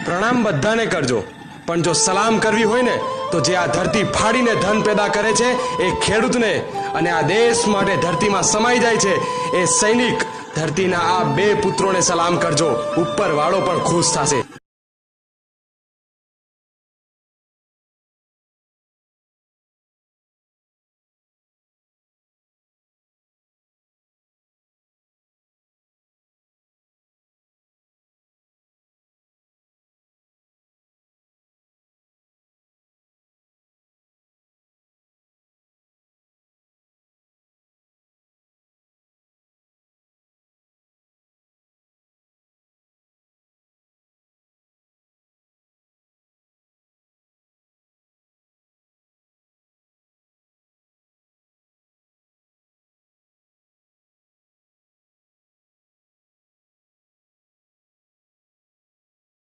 પ્રણામ બધાને કરજો, પણ જો સલામ કરવી હોય ને તો જે આ ધરતી ફાડીને ધન પેદા કરે છે એ ખેડૂતને, અને આ દેશ માટે ધરતીમાં સમાઈ જાય છે એ સૈનિક ધરતીના આ બે પુત્રોને સલામ કરજો. ઉપર વાળો પણ ખુશ થશે.